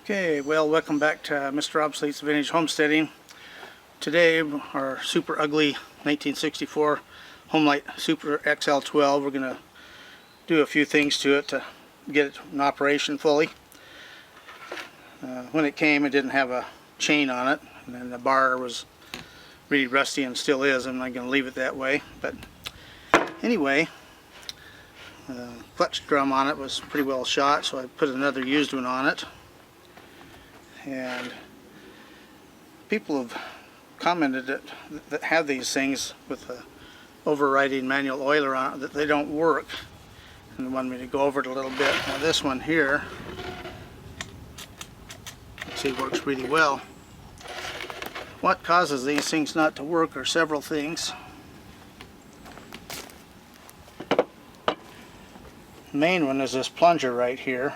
Okay, well, welcome back to Mr. Obsolete's Vintage Homesteading. Today, our super ugly 1964 Homelite Super XL 12. We're going to do a few things to it to get it in operation fully. When it came, it didn't have a chain on it, and then the bar was really rusty and still is. I'm not going to leave it that way, but anyway, the clutch drum on it was pretty well shot, so I put another used one on it. And people have commented that have these things with the overriding manual oiler on it that they don't work, and they wanted me to go over it a little bit. Now this one here, see, works really well. What causes these things not to work are several things. The main one is this plunger right here.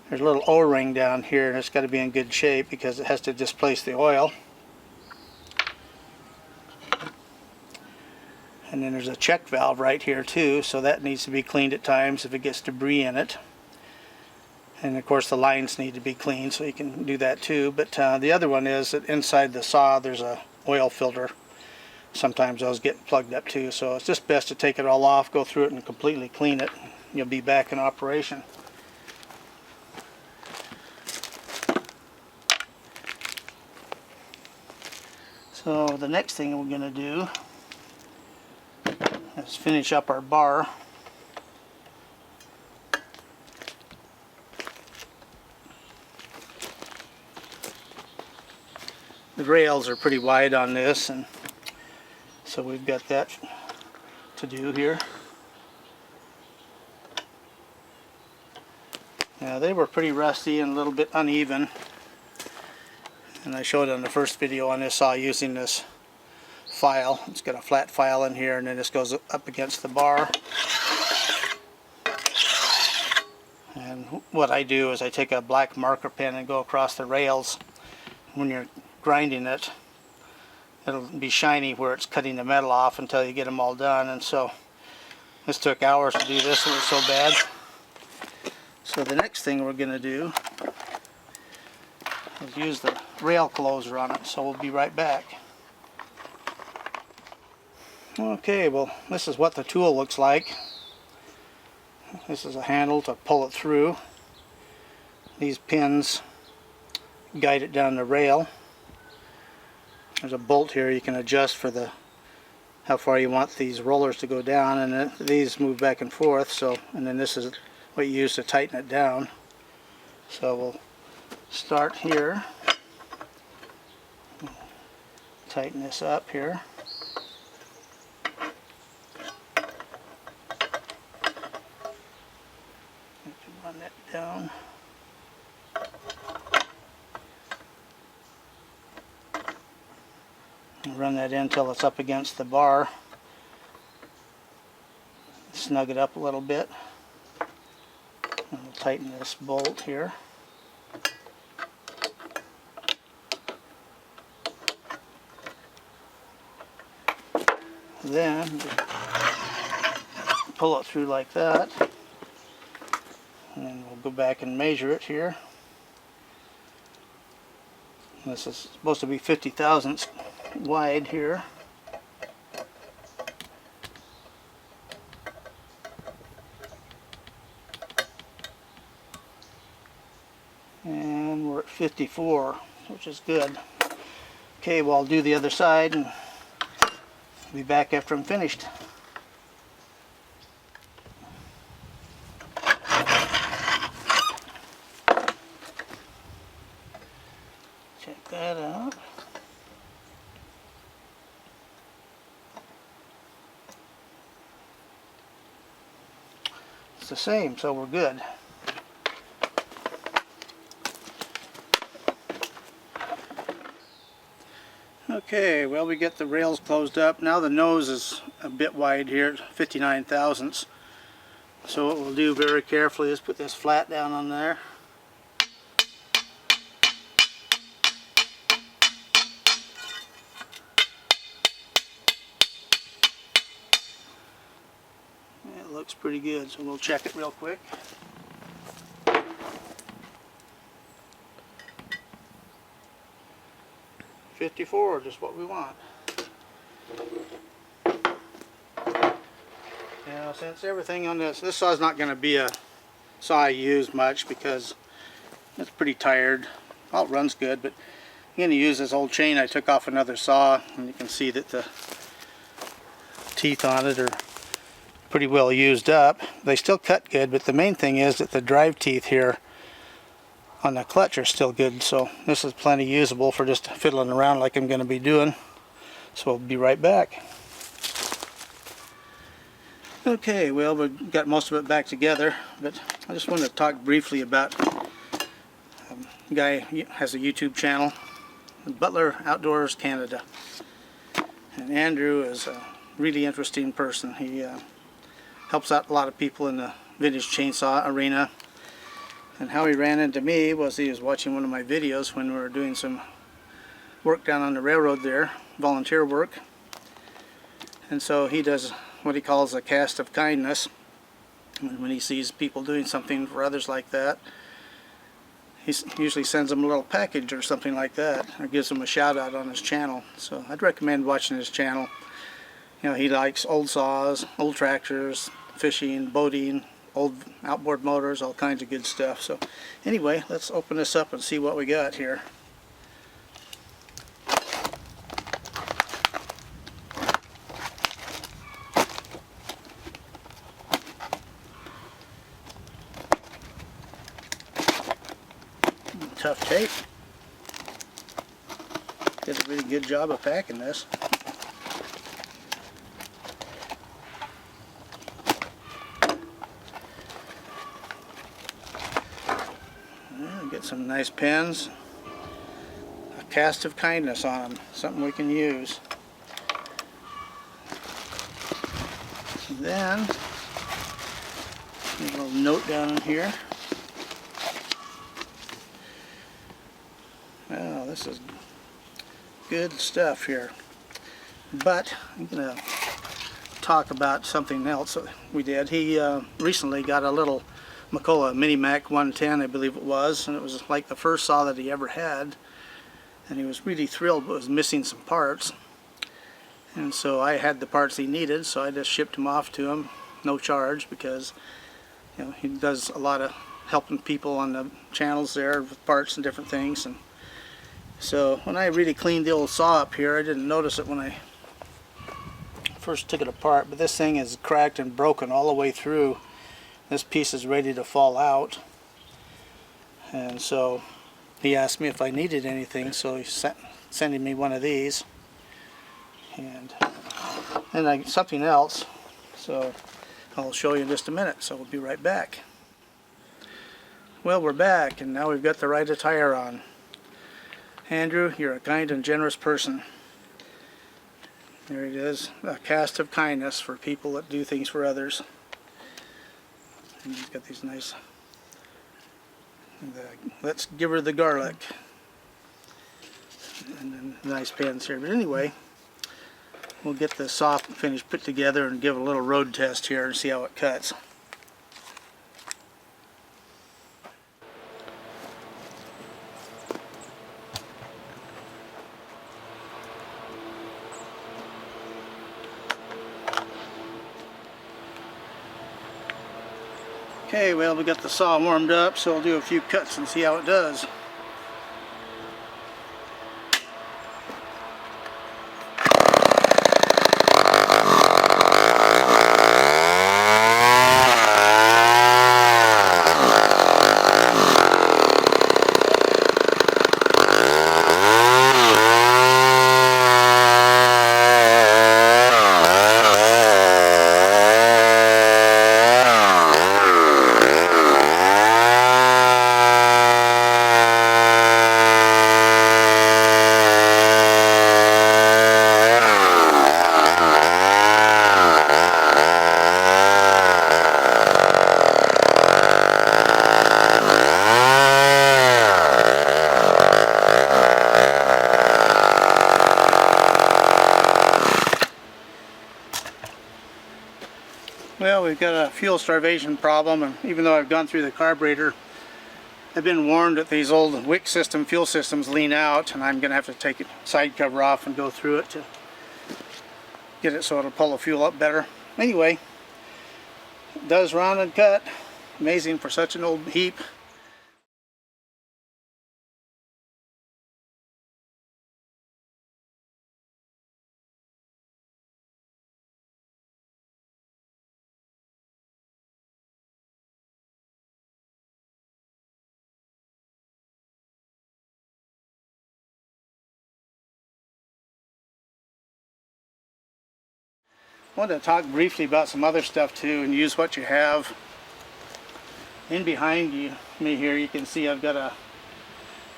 There's a little O-ring down here, and it's got to be in good shape because it has to displace the oil. And then there's a check valve right here too, so that needs to be cleaned at times if it gets debris in it. And of course the lines need to be cleaned, so you can do that too. But the other one is that inside the saw there's a oil filter. Sometimes those get plugged up too, so it's just best to take it all off, go through it and completely clean it. You'll be back in operation. So the next thing we're going to do is finish up our bar. The rails are pretty wide on this, and so we've got that to do here. Now they were pretty rusty and a little bit uneven. And I showed on the first video on this saw using this file. It's got a flat file in here, and then this goes up against the bar. And what I do is I take a black marker pen and go across the rails. When you're grinding it, it'll be shiny where it's cutting the metal off until you get them all done. And so this took hours to do this, it was so bad. So the next thing we're going to do is use the rail closer on it, so we'll be right back. Okay, well, this is what the tool looks like. This is a handle to pull it through. These pins guide it down the rail. There's a bolt here you can adjust for the how far you want these rollers to go down, and then these move back and forth. So, and then this is what you use to tighten it down. So we'll start here, tighten this up here, run that down, and run that in until it's up against the bar. Snug it up a little bit, and we'll tighten this bolt here. Then pull it through like that, and then we'll go back and measure it here. This is supposed to be 50 thousandths wide here. And we're at 54, which is good. Okay, well, I'll do the other side and be back after I'm finished. Check that out. It's the same, so we're good. Okay, well, we get the rails closed up. Now the nose is a bit wide here, 59 thousandths. So what we'll do very carefully is put this flat down on there. It looks pretty good, so we'll check it real quick. 54, just what we want. Now, since everything on this saw is not going to be a saw I use much because it's pretty tired. Well, it runs good, but I'm going to use this old chain I took off another saw, and you can see that the teeth on it are pretty well used up. They still cut good, but the main thing is that the drive teeth here on the clutch are still good, so this is plenty usable for just fiddling around like I'm going to be doing. So we'll be right back. Okay, well, we've got most of it back together, but I just wanted to talk briefly about a guy who has a YouTube channel, Butler Outdoors Canada. And Andrew is a really interesting person. He helps out a lot of people in the vintage chainsaw arena. And how he ran into me was he was watching one of my videos when we were doing some work down on the railroad there, volunteer work. And so he does what he calls a cast of kindness. When he sees people doing something for others like that, he usually sends them a little package or something like that, or gives them a shout out on his channel. So I'd recommend watching his channel. You know, he likes old saws, old tractors, fishing, boating, old outboard motors, all kinds of good stuff. So anyway, let's open this up and see what we got here. Tough tape. Did a really good job of packing this. Get some nice pens. A cast of kindness on them. Something we can use. And then, a little note down in here. Well, this is good stuff here. But I'm going to talk about something else that we did. He recently got a little Macola Mini Mac 110, I believe it was, and it was like the first saw that he ever had, and he was really thrilled, but was missing some parts. And so I had the parts he needed, so I just shipped them off to him, no charge, because you know he does a lot of helping people on the channels there with parts and different things. And so when I really cleaned the old saw up here, I didn't notice it when I first took it apart, but this thing is cracked and broken all the way through. This piece is ready to fall out, and so he asked me if I needed anything, so he's sending me one of these, and something else, so I'll show you in just a minute. So we'll be right back. Well, we're back, and now we've got the right attire on. Andrew, you're a kind and generous person. There it is, a cast of kindness for people that do things for others. And he's got these nice, let's give her the garlic, and then nice pens here. But anyway, we'll get the saw finish put together and give it a little road test here and see how it cuts. Okay, well, we got the saw warmed up, so I'll do a few cuts and see how it does. Well, we've got a fuel starvation problem, and even though I've gone through the carburetor I've been warned that these old wick system, fuel systems lean out, and I'm going to have to take the side cover off and go through it to get it so it'll pull the fuel up better. Anyway, it does run and cut. Amazing for such an old heap. I wanted to talk briefly about some other stuff too, and use what you have. In behind me here, you can see I've got a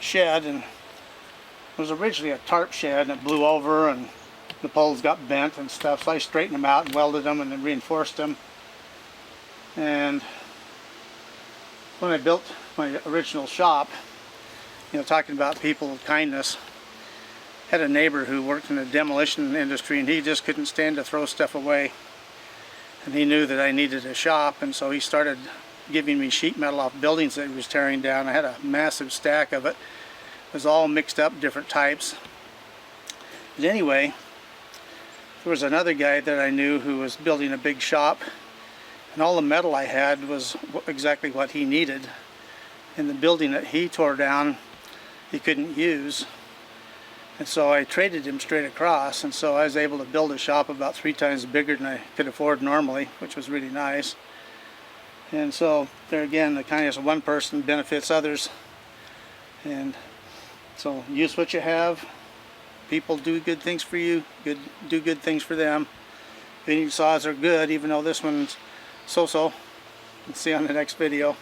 shed, and it was originally a tarp shed, and it blew over and the poles got bent and stuff, so I straightened them out and welded them and then reinforced them. And when I built my original shop, you know, talking about people of kindness, had a neighbor who worked in the demolition industry, and he just couldn't stand to throw stuff away. And he knew that I needed a shop, and so he started giving me sheet metal off buildings that he was tearing down. I had a massive stack of it. It was all mixed up, different types. But anyway, there was another guy that I knew who was building a big shop, and all the metal I had was exactly what he needed. And the building that he tore down, he couldn't use. And so I traded him straight across, and so I was able to build a shop about 3 times bigger than I could afford normally, which was really nice. And so there again, the kindness of one person benefits others. And so use what you have. People do good things for you, do good things for them. Veneer saws are good, even though this one's so-so. See you on the next video.